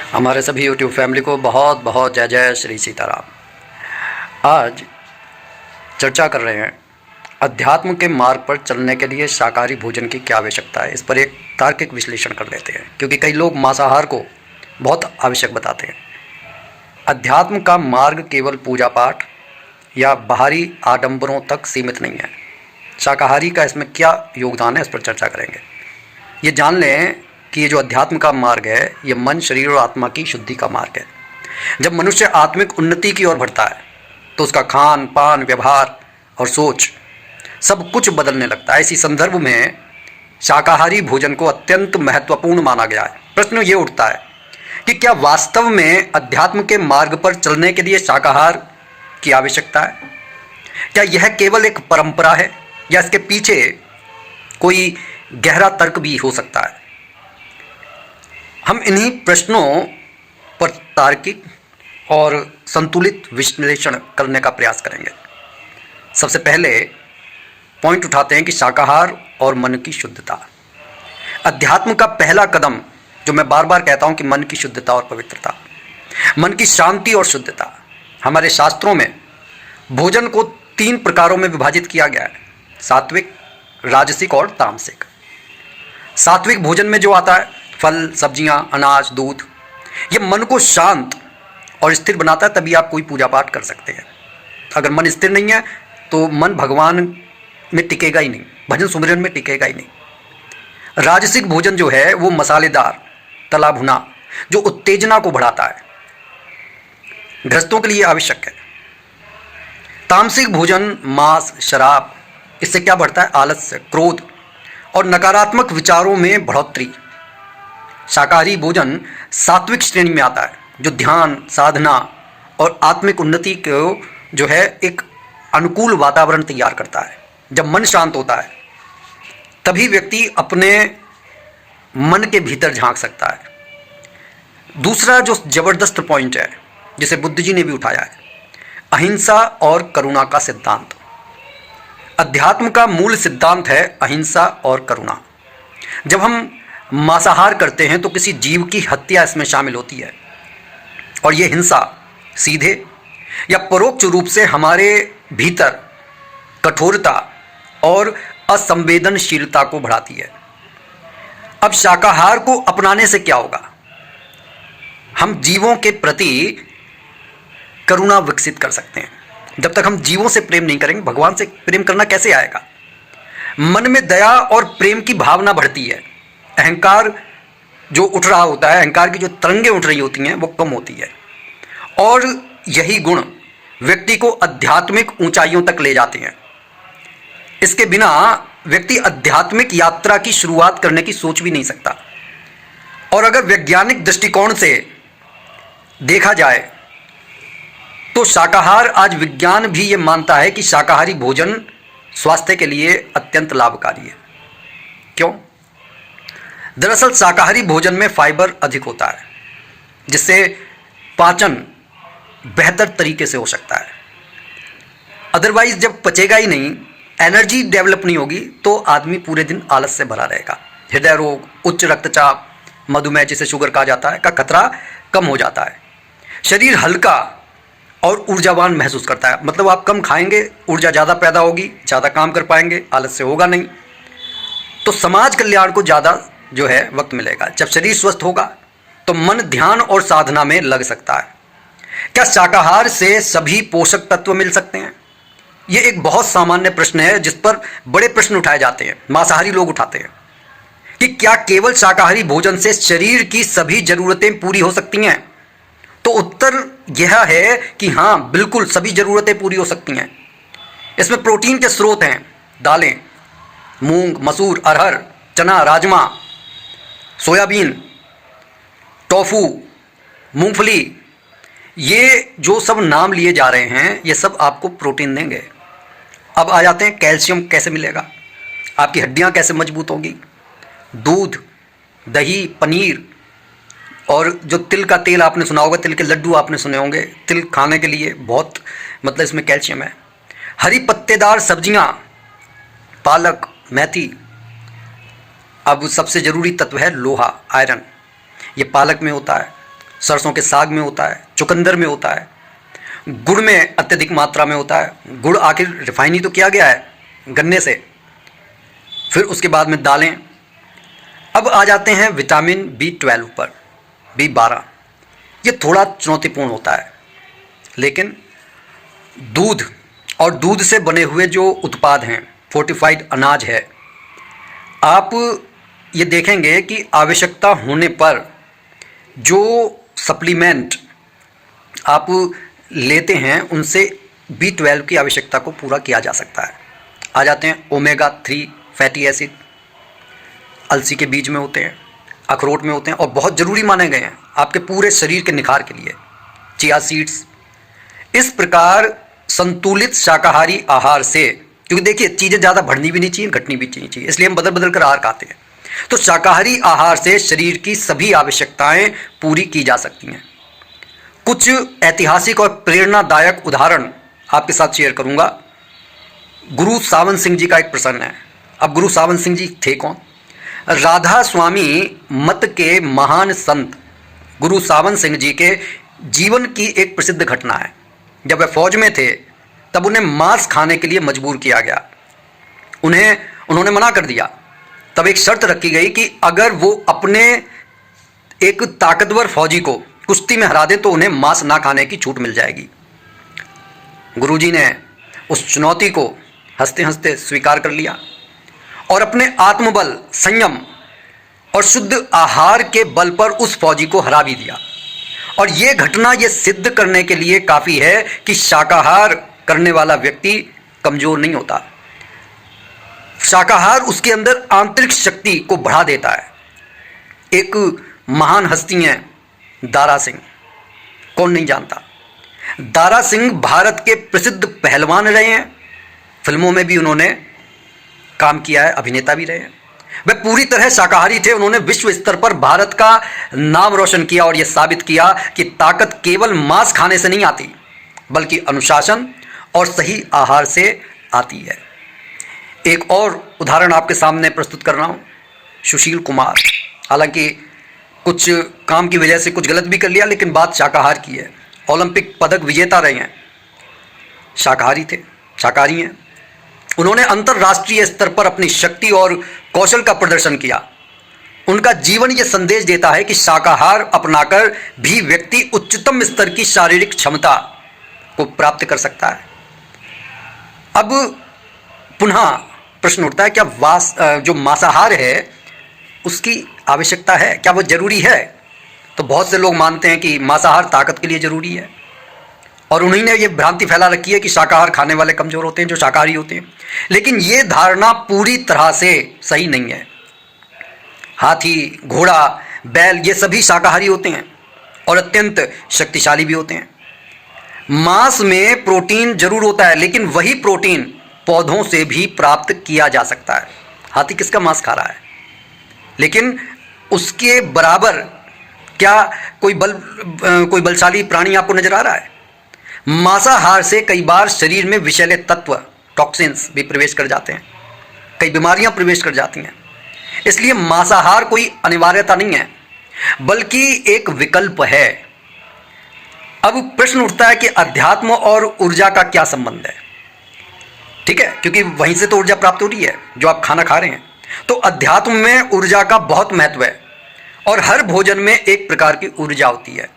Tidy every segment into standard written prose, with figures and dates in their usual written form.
हमारे सभी YouTube family को बहुत बहुत जय जय श्री सीताराम। आज चर्चा कर रहे हैं अध्यात्म के मार्ग पर चलने के लिए शाकाहारी भोजन की क्या आवश्यकता है। इस पर एक तार्किक विश्लेषण कर लेते हैं, क्योंकि कई लोग मांसाहार को बहुत आवश्यक बताते हैं। अध्यात्म का मार्ग केवल पूजा पाठ या बाहरी आडंबरों तक सीमित नहीं है। शाकाहारी का इसमें क्या योगदान है, इस पर चर्चा करेंगे। ये जान लें कि ये जो अध्यात्म का मार्ग है, ये मन, शरीर और आत्मा की शुद्धि का मार्ग है। जब मनुष्य आत्मिक उन्नति की ओर बढ़ता है तो उसका खान पान, व्यवहार और सोच सब कुछ बदलने लगता है। इसी संदर्भ में शाकाहारी भोजन को अत्यंत महत्वपूर्ण माना गया है। प्रश्न ये उठता है कि क्या वास्तव में अध्यात्म के मार्ग पर चलने के लिए शाकाहार की आवश्यकता है? क्या यह केवल एक परंपरा है या इसके पीछे कोई गहरा तर्क भी हो सकता है? हम इन्हीं प्रश्नों पर तार्किक और संतुलित विश्लेषण करने का प्रयास करेंगे। सबसे पहले पॉइंट उठाते हैं कि शाकाहार और मन की शुद्धता। अध्यात्म का पहला कदम, जो मैं बार बार कहता हूं कि मन की शुद्धता और पवित्रता, मन की शांति और शुद्धता। हमारे शास्त्रों में भोजन को 3 प्रकारों में विभाजित किया गया है: सात्विक, राजसिक और तामसिक। सात्विक भोजन में जो आता है, फल, सब्जियां, अनाज, दूध, ये मन को शांत और स्थिर बनाता है, तभी आप कोई पूजा पाठ कर सकते हैं। अगर मन स्थिर नहीं है तो मन भगवान में टिकेगा ही नहीं, भजन सुमिरन में टिकेगा ही नहीं। राजसिक भोजन जो है वो मसालेदार, तला भुना, जो उत्तेजना को बढ़ाता है, गृहस्थों के लिए आवश्यक है। तामसिक भोजन मांस, शराब, इससे क्या बढ़ता है? आलस्य, क्रोध और नकारात्मक विचारों में बढ़ोतरी। शाकाहारी भोजन सात्विक श्रेणी में आता है, जो ध्यान, साधना और आत्मिक उन्नति को जो है एक अनुकूल वातावरण तैयार करता है। जब मन शांत होता है तभी व्यक्ति अपने मन के भीतर झांक सकता है। दूसरा जो जबरदस्त पॉइंट है, जिसे बुद्ध जी ने भी उठाया है, अहिंसा और करुणा का सिद्धांत। अध्यात्म का मूल सिद्धांत है अहिंसा और करुणा। जब हम मांसाहार करते हैं तो किसी जीव की हत्या इसमें शामिल होती है, और यह हिंसा सीधे या परोक्ष रूप से हमारे भीतर कठोरता और असंवेदनशीलता को बढ़ाती है। अब शाकाहार को अपनाने से क्या होगा? हम जीवों के प्रति करुणा विकसित कर सकते हैं। जब तक हम जीवों से प्रेम नहीं करेंगे, भगवान से प्रेम करना कैसे आएगा? मन में दया और प्रेम की भावना बढ़ती है। अहंकार जो उठ रहा होता है, अहंकार की जो तरंगें उठ रही होती हैं, वो कम होती है, और यही गुण व्यक्ति को आध्यात्मिक ऊंचाइयों तक ले जाते हैं। इसके बिना व्यक्ति आध्यात्मिक यात्रा की शुरुआत करने की सोच भी नहीं सकता। और अगर वैज्ञानिक दृष्टिकोण से देखा जाए तो शाकाहार, आज विज्ञान भी ये मानता है कि शाकाहारी भोजन स्वास्थ्य के लिए अत्यंत लाभकारी है। क्यों? दरअसल शाकाहारी भोजन में फाइबर अधिक होता है, जिससे पाचन बेहतर तरीके से हो सकता है। अदरवाइज जब पचेगा ही नहीं, एनर्जी डेवलप नहीं होगी, तो आदमी पूरे दिन आलस से भरा रहेगा। हृदय रोग, उच्च रक्तचाप, मधुमेह, जिसे शुगर कहा जाता है, का खतरा कम हो जाता है। शरीर हल्का और ऊर्जावान महसूस करता है। मतलब आप कम खाएंगे, ऊर्जा ज़्यादा पैदा होगी, ज़्यादा काम कर पाएंगे, आलस से होगा नहीं, तो समाज कल्याण को ज़्यादा जो है वक्त मिलेगा। जब शरीर स्वस्थ होगा तो मन ध्यान और साधना में लग सकता है। क्या शाकाहार से सभी पोषक तत्व मिल सकते हैं? यह एक बहुत सामान्य प्रश्न है, जिस पर बड़े प्रश्न उठाए जाते हैं, मांसाहारी लोग उठाते हैं कि क्या केवल शाकाहारी भोजन से शरीर की सभी जरूरतें पूरी हो सकती हैं? तो उत्तर यह है कि हाँ, बिल्कुल सभी जरूरतें पूरी हो सकती हैं। इसमें प्रोटीन के स्रोत हैं: दालें, मूंग, मसूर, अरहर, चना, राजमा, सोयाबीन, टोफू, मूंगफली, ये जो सब नाम लिए जा रहे हैं, ये सब आपको प्रोटीन देंगे। अब आ जाते हैं कैल्शियम कैसे मिलेगा, आपकी हड्डियां कैसे मजबूत होगी। दूध, दही, पनीर, और जो तिल का तेल आपने सुना होगा, तिल के लड्डू आपने सुने होंगे। तिल खाने के लिए बहुत, मतलब इसमें कैल्शियम है। हरी पत्तेदार सब्जियां, पालक, मेथी। अब सबसे ज़रूरी तत्व है लोहा, आयरन। ये पालक में होता है, सरसों के साग में होता है, चुकंदर में होता है, गुड़ में अत्यधिक मात्रा में होता है। गुड़ आखिर रिफाइनी तो किया गया है गन्ने से। फिर उसके बाद में दालें। अब आ जाते हैं विटामिन B12 पर, B12। ये थोड़ा चुनौतीपूर्ण होता है, लेकिन दूध और दूध से बने हुए जो उत्पाद हैं, फोर्टिफाइड अनाज है, आप ये देखेंगे कि आवश्यकता होने पर जो सप्लीमेंट आप लेते हैं उनसे B12 की आवश्यकता को पूरा किया जा सकता है। आ जाते हैं ओमेगा 3 फैटी एसिड, अलसी के बीज में होते हैं, अखरोट में होते हैं और बहुत ज़रूरी माने गए हैं आपके पूरे शरीर के निखार के लिए। Chia seeds. इस प्रकार संतुलित शाकाहारी आहार से, क्योंकि देखिए चीज़ें ज़्यादा बढ़नी भी नहीं चाहिए, घटनी भी नहीं चाहिए, इसलिए हम बदल बदल कर आहार खाते हैं। तो शाकाहारी आहार से शरीर की सभी आवश्यकताएं पूरी की जा सकती हैं। कुछ ऐतिहासिक और प्रेरणादायक उदाहरण आपके साथ शेयर करूंगा। गुरु सावन सिंह जी का एक प्रसंग है। अब गुरु सावन सिंह जी थे कौन? राधा स्वामी मत के महान संत गुरु सावन सिंह जी के जीवन की एक प्रसिद्ध घटना है। जब वे फौज में थे तब उन्हें मांस खाने के लिए मजबूर किया गया। उन्होंने मना कर दिया। तब एक शर्त रखी गई कि अगर वो अपने एक ताकतवर फौजी को कुश्ती में हरा दें तो उन्हें मांस ना खाने की छूट मिल जाएगी। गुरुजी ने उस चुनौती को हंसते हंसते स्वीकार कर लिया और अपने आत्मबल, संयम और शुद्ध आहार के बल पर उस फौजी को हरा भी दिया। और ये घटना ये सिद्ध करने के लिए काफ़ी है कि शाकाहार करने वाला व्यक्ति कमज़ोर नहीं होता। शाकाहार उसके अंदर आंतरिक शक्ति को बढ़ा देता है। एक महान हस्ती हैं दारा सिंह, कौन नहीं जानता। दारा सिंह भारत के प्रसिद्ध पहलवान रहे हैं, फिल्मों में भी उन्होंने काम किया है, अभिनेता भी रहे हैं। वे पूरी तरह शाकाहारी थे। उन्होंने विश्व स्तर पर भारत का नाम रोशन किया और यह साबित किया कि ताकत केवल मांस खाने से नहीं आती, बल्कि अनुशासन और सही आहार से आती है। एक और उदाहरण आपके सामने प्रस्तुत कर रहा हूँ, सुशील कुमार। हालांकि कुछ काम की वजह से कुछ गलत भी कर लिया, लेकिन बात शाकाहार की है। ओलंपिक पदक विजेता रहे हैं, शाकाहारी थे, शाकाहारी हैं। उन्होंने अंतर्राष्ट्रीय स्तर पर अपनी शक्ति और कौशल का प्रदर्शन किया। उनका जीवन ये संदेश देता है कि शाकाहार अपनाकर भी व्यक्ति उच्चतम स्तर की शारीरिक क्षमता को प्राप्त कर सकता है। अब पुनः प्रश्न उठता है, क्या जो मांसाहार है उसकी आवश्यकता है, क्या वो जरूरी है? तो बहुत से लोग मानते हैं कि मांसाहार ताकत के लिए जरूरी है और उन्हीं ने ये भ्रांति फैला रखी है कि शाकाहार खाने वाले कमजोर होते हैं, जो शाकाहारी होते हैं। लेकिन ये धारणा पूरी तरह से सही नहीं है। हाथी, घोड़ा, बैल ये सभी शाकाहारी होते हैं और अत्यंत शक्तिशाली भी होते हैं। मांस में प्रोटीन जरूर होता है, लेकिन वही प्रोटीन पौधों से भी प्राप्त किया जा सकता है। हाथी किसका मांस खा रहा है, लेकिन उसके बराबर क्या कोई बलशाली प्राणी आपको नजर आ रहा है? मांसाहार से कई बार शरीर में विषैले तत्व, टॉक्सिन्स भी प्रवेश कर जाते हैं, कई बीमारियां प्रवेश कर जाती हैं। इसलिए मांसाहार कोई अनिवार्यता नहीं है, बल्कि एक विकल्प है। अब प्रश्न उठता है कि अध्यात्म और ऊर्जा का क्या संबंध है? ठीक है, क्योंकि वहीं से तो ऊर्जा प्राप्त हो रही है जो आप खाना खा रहे हैं। तो अध्यात्म में ऊर्जा का बहुत महत्व है और हर भोजन में एक प्रकार की ऊर्जा होती है।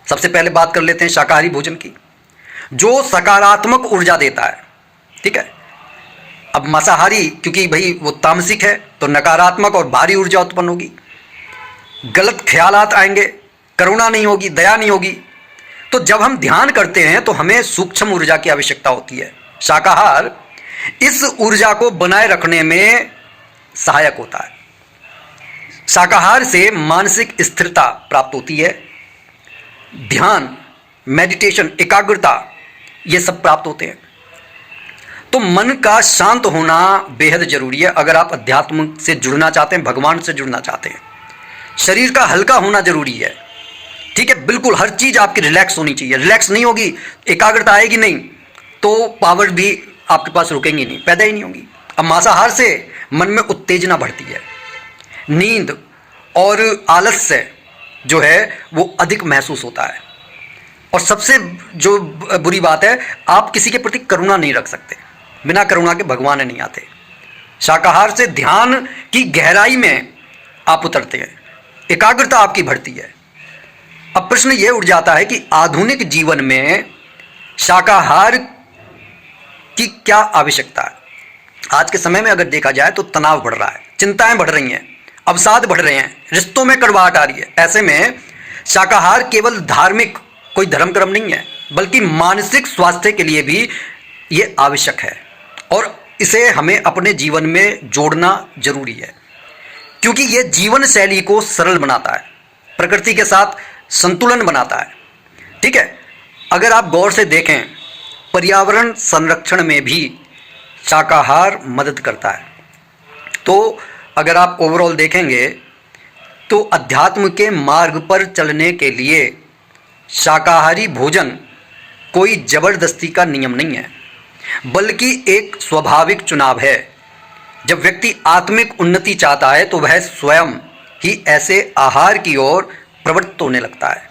सबसे पहले बात कर लेते हैं शाकाहारी भोजन की, जो सकारात्मक ऊर्जा देता है। ठीक है, अब मांसाहारी क्योंकि भाई वो तामसिक है तो नकारात्मक और भारी ऊर्जा उत्पन्न होगी, गलत ख्यालात आएंगे, करुणा नहीं होगी, दया नहीं होगी। तो जब हम ध्यान करते हैं तो हमें सूक्ष्म ऊर्जा की आवश्यकता होती है। शाकाहार इस ऊर्जा को बनाए रखने में सहायक होता है। शाकाहार से मानसिक स्थिरता प्राप्त होती है, ध्यान, मेडिटेशन, एकाग्रता ये सब प्राप्त होते हैं। तो मन का शांत होना बेहद जरूरी है अगर आप अध्यात्म से जुड़ना चाहते हैं, भगवान से जुड़ना चाहते हैं। शरीर का हल्का होना जरूरी है। ठीक है, बिल्कुल हर चीज आपकी रिलैक्स होनी चाहिए। रिलैक्स नहीं होगी, एकाग्रता आएगी नहीं, तो पावर भी आपके पास रुकेंगी नहीं, पैदा ही नहीं होगी। अब मांसाहार से मन में उत्तेजना बढ़ती है, नींद और आलस्य जो है वो अधिक महसूस होता है। और सबसे जो बुरी बात है, आप किसी के प्रति करुणा नहीं रख सकते। बिना करुणा के भगवान नहीं आते। शाकाहार से ध्यान की गहराई में आप उतरते हैं, एकाग्रता आपकी बढ़ती है। अब प्रश्न यह उठ जाता है कि आधुनिक जीवन में शाकाहार की क्या आवश्यकता है। आज के समय में अगर देखा जाए तो तनाव बढ़ रहा है, चिंताएं बढ़ रही हैं, अवसाद बढ़ रहे हैं, रिश्तों में कड़वाहट आ रही है। ऐसे में शाकाहार केवल धार्मिक कोई धर्म कर्म नहीं है, बल्कि मानसिक स्वास्थ्य के लिए भी ये आवश्यक है और इसे हमें अपने जीवन में जोड़ना जरूरी है, क्योंकि ये जीवन शैली को सरल बनाता है, प्रकृति के साथ संतुलन बनाता है। ठीक है, अगर आप गौर से देखें, पर्यावरण संरक्षण में भी शाकाहार मदद करता है। तो अगर आप ओवरऑल देखेंगे तो अध्यात्म के मार्ग पर चलने के लिए शाकाहारी भोजन कोई जबरदस्ती का नियम नहीं है, बल्कि एक स्वाभाविक चुनाव है। जब व्यक्ति आत्मिक उन्नति चाहता है तो वह स्वयं ही ऐसे आहार की ओर प्रवृत्त होने लगता है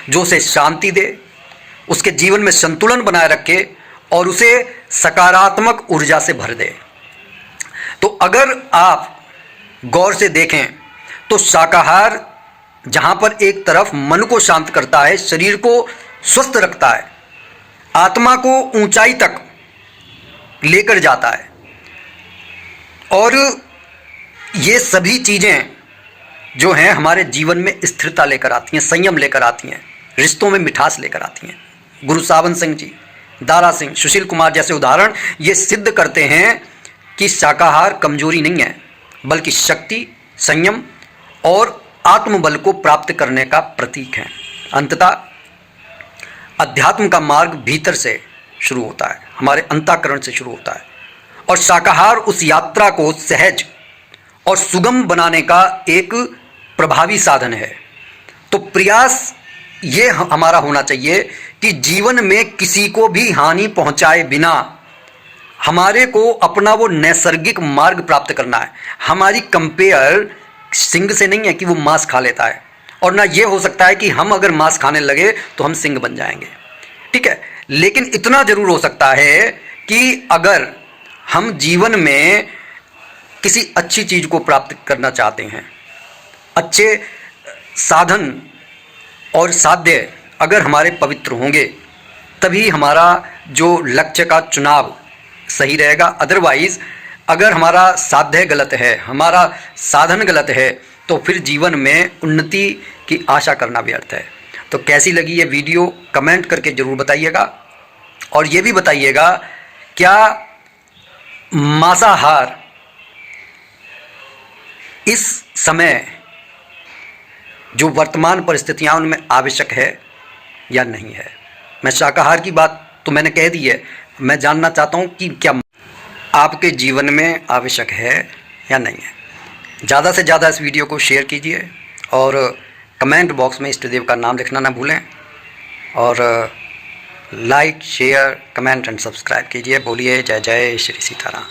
जो उसे शांति दे, उसके जीवन में संतुलन बनाए रखे और उसे सकारात्मक ऊर्जा से भर दे। तो अगर आप गौर से देखें तो शाकाहार जहाँ पर एक तरफ मन को शांत करता है, शरीर को स्वस्थ रखता है, आत्मा को ऊंचाई तक लेकर जाता है, और ये सभी चीज़ें जो हैं हमारे जीवन में स्थिरता लेकर आती हैं, संयम लेकर आती हैं, रिश्तों में मिठास लेकर आती हैं। गुरु सावन सिंह जी, दारा सिंह, सुशील कुमार जैसे उदाहरण ये सिद्ध करते हैं कि शाकाहार कमजोरी नहीं है, बल्कि शक्ति, संयम और आत्मबल को प्राप्त करने का प्रतीक है। अंततः अध्यात्म का मार्ग भीतर से शुरू होता है, हमारे अंतःकरण से शुरू होता है, और शाकाहार उस यात्रा को सहज और सुगम बनाने का एक प्रभावी साधन है। तो प्रयास ये हमारा होना चाहिए कि जीवन में किसी को भी हानि पहुंचाए बिना हमारे को अपना वो नैसर्गिक मार्ग प्राप्त करना है। हमारी कंपेयर सिंह से नहीं है कि वो मांस खा लेता है, और ना ये हो सकता है कि हम अगर मांस खाने लगे तो हम सिंह बन जाएंगे। ठीक है, लेकिन इतना जरूर हो सकता है कि अगर हम जीवन में किसी अच्छी चीज़ को प्राप्त करना चाहते हैं, अच्छे साधन और साध्य अगर हमारे पवित्र होंगे, तभी हमारा जो लक्ष्य का चुनाव सही रहेगा। अदरवाइज अगर हमारा साध्य गलत है, हमारा साधन गलत है, तो फिर जीवन में उन्नति की आशा करना व्यर्थ है। तो कैसी लगी ये वीडियो कमेंट करके ज़रूर बताइएगा, और ये भी बताइएगा क्या मांसाहार इस समय जो वर्तमान परिस्थितियां उनमें आवश्यक है या नहीं है। मैं शाकाहार की बात तो मैंने कह दी है, मैं जानना चाहता हूं कि क्या आपके जीवन में आवश्यक है या नहीं है। ज़्यादा से ज़्यादा इस वीडियो को शेयर कीजिए और कमेंट बॉक्स में इष्ट देव का नाम लिखना ना भूलें, और like, share, comment and subscribe कीजिए। बोलिए जय जय श्री सीताराम।